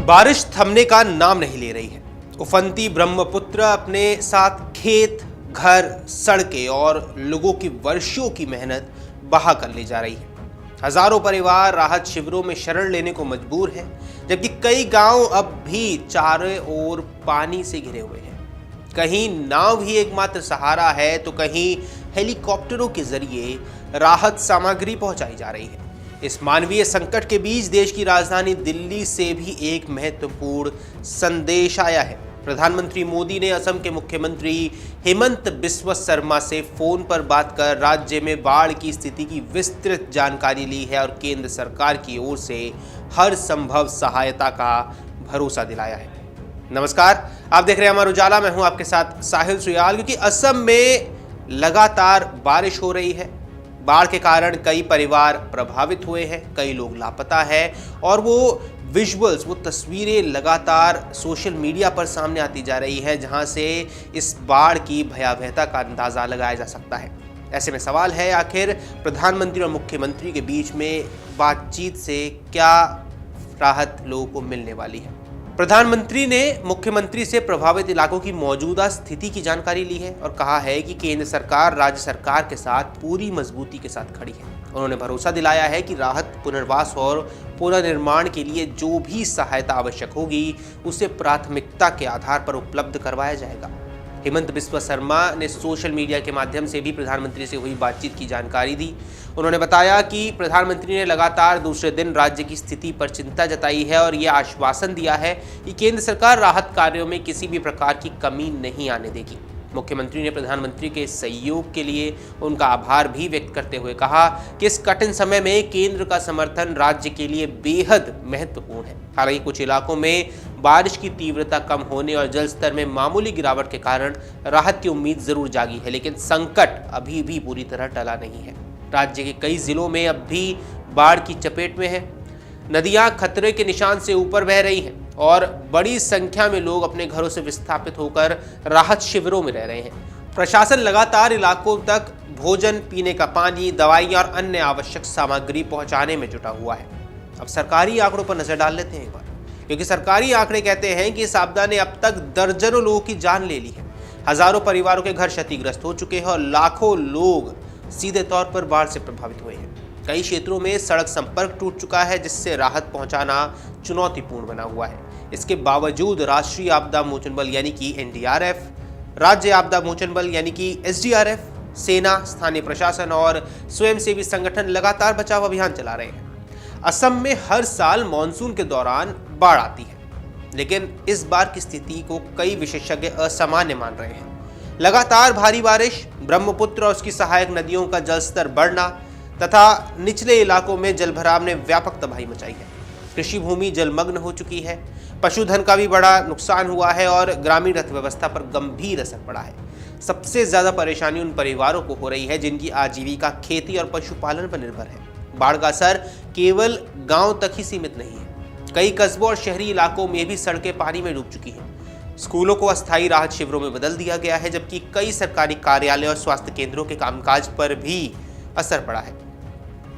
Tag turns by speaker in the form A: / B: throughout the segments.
A: बारिश थमने का नाम नहीं ले रही है। उफनती ब्रह्मपुत्र अपने साथ खेत, घर, सड़कें और लोगों की वर्षों की मेहनत बहा कर ले जा रही है। हजारों परिवार राहत शिविरों में शरण लेने को मजबूर है, जबकि कई गांव अब भी चारों ओर पानी से घिरे हुए हैं। कहीं नाव ही एकमात्र सहारा है, तो कहीं हेलीकॉप्टरों के जरिए राहत सामग्री पहुंचाई जा रही है। इस मानवीय संकट के बीच देश की राजधानी दिल्ली से भी एक महत्वपूर्ण संदेश आया है। प्रधानमंत्री मोदी ने असम के मुख्यमंत्री हेमंत बिस्व शर्मा से फोन पर बात कर राज्य में बाढ़ की स्थिति की विस्तृत जानकारी ली है और केंद्र सरकार की ओर से हर संभव सहायता का भरोसा दिलाया है। नमस्कार, आप देख रहे हैं अमर उजाला। मैं हूं आपके साथ साहिल सुयाल। क्योंकि असम में लगातार बारिश हो रही है, बाढ़ के कारण कई परिवार प्रभावित हुए हैं, कई लोग लापता है और वो विजुअल्स, वो तस्वीरें लगातार सोशल मीडिया पर सामने आती जा रही है, जहां से इस बाढ़ की भयावहता का अंदाज़ा लगाया जा सकता है। ऐसे में सवाल है, आखिर प्रधानमंत्री और मुख्यमंत्री के बीच में बातचीत से क्या राहत लोगों को मिलने वाली है। प्रधानमंत्री ने मुख्यमंत्री से प्रभावित इलाकों की मौजूदा स्थिति की जानकारी ली है और कहा है कि केंद्र सरकार राज्य सरकार के साथ पूरी मजबूती के साथ खड़ी है। उन्होंने भरोसा दिलाया है कि राहत, पुनर्वास और पुनर्निर्माण के लिए जो भी सहायता आवश्यक होगी उसे प्राथमिकता के आधार पर उपलब्ध करवाया जाएगा। हेमंत बिस्व शर्मा ने सोशल मीडिया के माध्यम से भी प्रधानमंत्री से हुई बातचीत की जानकारी दी। उन्होंने बताया कि प्रधानमंत्री ने लगातार दूसरे दिन राज्य की स्थिति पर चिंता जताई है और यह आश्वासन दिया है कि केंद्र सरकार राहत कार्यों में किसी भी प्रकार की कमी नहीं आने देगी। मुख्यमंत्री ने प्रधानमंत्री के सहयोग के लिए उनका आभार भी व्यक्त करते हुए कहा कि इस कठिन समय में केंद्र का समर्थन राज्य के लिए बेहद महत्वपूर्ण है। हालांकि कुछ इलाकों में बारिश की तीव्रता कम होने और जल स्तर में मामूली गिरावट के कारण राहत की उम्मीद जरूर जागी है, लेकिन संकट अभी भी पूरी तरह टला नहीं है। राज्य के कई जिलों में अब भी बाढ़ की चपेट में है। नदियां खतरे के निशान से ऊपर बह रही हैं और बड़ी संख्या में लोग अपने घरों से विस्थापित होकर राहत शिविरों में रह रहे हैं। प्रशासन लगातार इलाकों तक भोजन, पीने का पानी, दवाइयां और अन्य आवश्यक सामग्री पहुंचाने में जुटा हुआ है। अब सरकारी आंकड़ों पर नजर डाल लेते हैं एक बार, क्योंकि सरकारी आंकड़े कहते हैं कि इस आपदा ने अब तक दर्जनों लोगों की जान ले ली है। हजारों परिवारों के घर क्षतिग्रस्त हो चुके हैं और लाखों लोग सीधे तौर पर बाढ़ से प्रभावित हुए हैं। कई क्षेत्रों में सड़क संपर्क टूट चुका है, जिससे राहत पहुंचाना चुनौतीपूर्ण बना हुआ है। इसके बावजूद राष्ट्रीय आपदा मोचन बल यानी कि एनडीआरएफ, राज्य आपदा मोचन बल यानी कि एसडीआरएफ, सेना, स्थानीय प्रशासन और स्वयंसेवी संगठन लगातार बचाव अभियान चला रहे हैं। असम में हर साल मानसून के दौरान बाढ़ आती है, लेकिन इस बार की स्थिति को कई विशेषज्ञ असामान्य मान रहे हैं। लगातार भारी बारिश, ब्रह्मपुत्र और उसकी सहायक नदियों का जलस्तर बढ़ना तथा निचले इलाकों में जलभराव ने व्यापक तबाही मचाई है। कृषि भूमि जलमग्न हो चुकी है, पशुधन का भी बड़ा नुकसान हुआ है और ग्रामीण अर्थव्यवस्था पर गंभीर असर पड़ा है। सबसे ज्यादा परेशानी उन परिवारों को हो रही है जिनकी आजीविका खेती और पशुपालन पर निर्भर है। बाढ़ का असर केवल गांव तक ही सीमित नहीं है, कई कस्बों और शहरी इलाकों में भी सड़कें पानी में डूब चुकी हैं। स्कूलों को अस्थायी राहत शिविरों में बदल दिया गया है, जबकि कई सरकारी कार्यालय और स्वास्थ्य केंद्रों के कामकाज पर भी असर पड़ा है।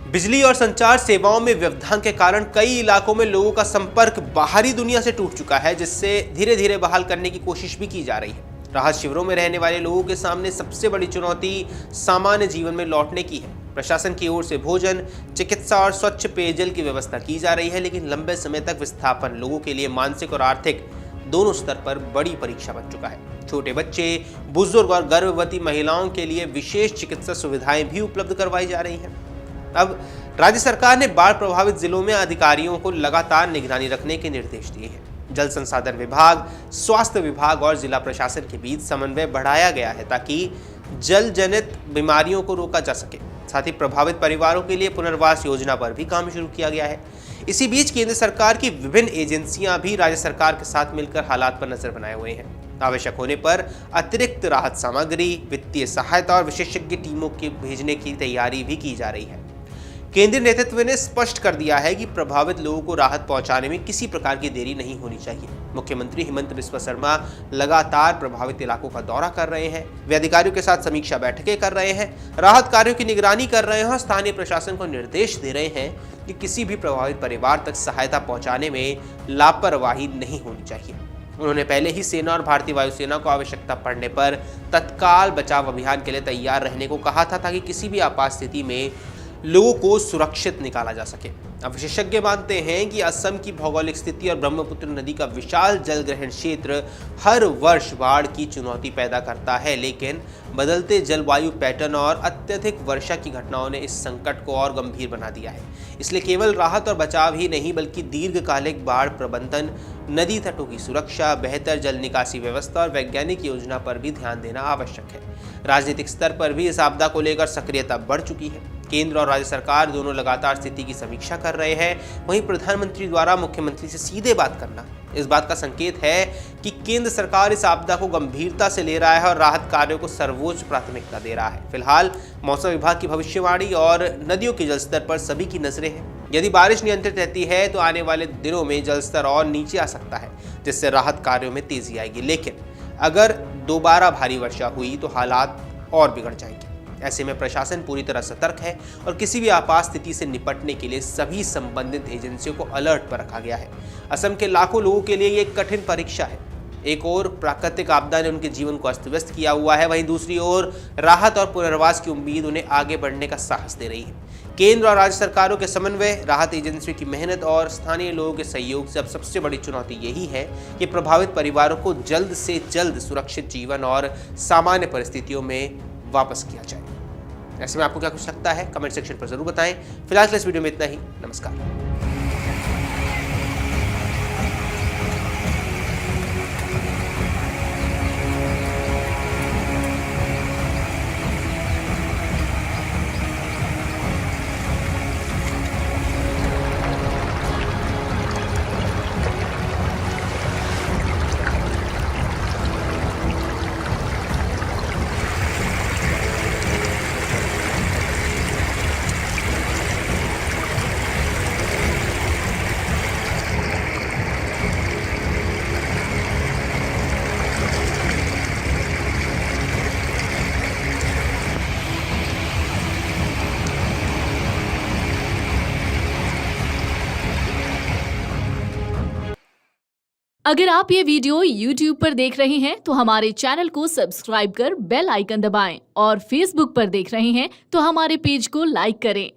A: बिजली और संचार सेवाओं में व्यवधान के कारण कई इलाकों में लोगों का संपर्क बाहरी दुनिया से टूट चुका है, जिससे धीरे धीरे बहाल करने की कोशिश भी की जा रही है। राहत शिविरों में रहने वाले लोगों के सामने सबसे बड़ी चुनौती सामान्य जीवन में लौटने की है। प्रशासन की ओर से भोजन, चिकित्सा और स्वच्छ पेयजल की व्यवस्था की जा रही है, लेकिन लंबे समय तक विस्थापन लोगों के लिए मानसिक और आर्थिक दोनों स्तर पर बड़ी परीक्षा बन चुका है। छोटे बच्चे, बुजुर्ग और गर्भवती महिलाओं के लिए विशेष चिकित्सा सुविधाएं भी उपलब्ध करवाई जा रही हैं। अब राज्य सरकार ने बाढ़ प्रभावित जिलों में अधिकारियों को लगातार निगरानी रखने के निर्देश दिए हैं। जल संसाधन विभाग, स्वास्थ्य विभाग और जिला प्रशासन के बीच समन्वय बढ़ाया गया है ताकि जल जनित बीमारियों को रोका जा सके। साथ ही प्रभावित परिवारों के लिए पुनर्वास योजना पर भी काम शुरू किया गया है। इसी बीच केंद्र सरकार की विभिन्न एजेंसियां भी राज्य सरकार के साथ मिलकर हालात पर नजर बनाए हुए हैं। आवश्यक होने पर अतिरिक्त राहत सामग्री, वित्तीय सहायता और विशेषज्ञ टीमों के भेजने की तैयारी भी की जा रही है। केंद्रीय नेतृत्व ने स्पष्ट कर दिया है कि प्रभावित लोगों को राहत पहुंचाने में किसी प्रकार की देरी नहीं होनी चाहिए। मुख्यमंत्री हेमंत बिस्वा शर्मा लगातार प्रभावित इलाकों का दौरा कर रहे हैं। वे अधिकारियों के साथ समीक्षा बैठकें कर रहे हैं, राहत कार्यों की निगरानी कर रहे हैं और स्थानीय प्रशासन को निर्देश दे रहे हैं कि किसी भी प्रभावित परिवार तक सहायता पहुंचाने में लापरवाही नहीं होनी चाहिए। उन्होंने पहले ही सेना और भारतीय वायुसेना को आवश्यकता पड़ने पर तत्काल बचाव अभियान के लिए तैयार रहने को कहा था, ताकि किसी भी आपात स्थिति में लोगों को सुरक्षित निकाला जा सके। अब विशेषज्ञ मानते हैं कि असम की भौगोलिक स्थिति और ब्रह्मपुत्र नदी का विशाल जल ग्रहण क्षेत्र हर वर्ष बाढ़ की चुनौती पैदा करता है, लेकिन बदलते जलवायु पैटर्न और अत्यधिक वर्षा की घटनाओं ने इस संकट को और गंभीर बना दिया है। इसलिए केवल राहत और बचाव ही नहीं, बल्कि दीर्घकालिक बाढ़ प्रबंधन, नदी तटों की सुरक्षा, बेहतर जल निकासी व्यवस्था और वैज्ञानिक योजना पर भी ध्यान देना आवश्यक है। राजनीतिक स्तर पर भी इस आपदा को लेकर सक्रियता बढ़ चुकी है। केंद्र और राज्य सरकार दोनों लगातार स्थिति की समीक्षा कर रहे हैं। वहीं प्रधानमंत्री द्वारा मुख्यमंत्री से सीधे बात करना इस बात का संकेत है कि केंद्र सरकार इस आपदा को गंभीरता से ले रहा है और राहत कार्यों को सर्वोच्च प्राथमिकता दे रहा है। फिलहाल मौसम विभाग की भविष्यवाणी और नदियों के जलस्तर पर सभी की नजरें हैं। यदि बारिश नियंत्रित रहती है तो आने वाले दिनों में जलस्तर और नीचे आ सकता है, जिससे राहत कार्यों में तेजी आएगी। लेकिन अगर दोबारा भारी वर्षा हुई तो हालात और बिगड़ जाएंगे। ऐसे में प्रशासन पूरी तरह सतर्क है और किसी भी आपात स्थिति से निपटने के लिए सभी संबंधित एजेंसियों को अलर्ट पर रखा गया है। असम के लाखों लोगों के लिए ये एक कठिन परीक्षा है। एक ओर प्राकृतिक आपदा ने उनके जीवन को अस्त व्यस्त किया हुआ है, वहीं दूसरी ओर राहत और पुनर्वास की उम्मीद उन्हें आगे बढ़ने का साहस दे रही है। केंद्र और राज्य सरकारों के समन्वय, राहत एजेंसियों की मेहनत और स्थानीय लोगों के सहयोग से अब सबसे बड़ी चुनौती यही है कि प्रभावित परिवारों को जल्द से जल्द सुरक्षित जीवन और सामान्य परिस्थितियों में वापस किया जाए। ऐसे में आपको क्या कुछ लगता है, कमेंट सेक्शन पर जरूर बताएं। फिलहाल इस वीडियो में इतना ही। नमस्कार।
B: अगर आप ये वीडियो YouTube पर देख रहे हैं तो हमारे चैनल को सब्सक्राइब कर बेल आइकन दबाएं और Facebook पर देख रहे हैं तो हमारे पेज को लाइक करें।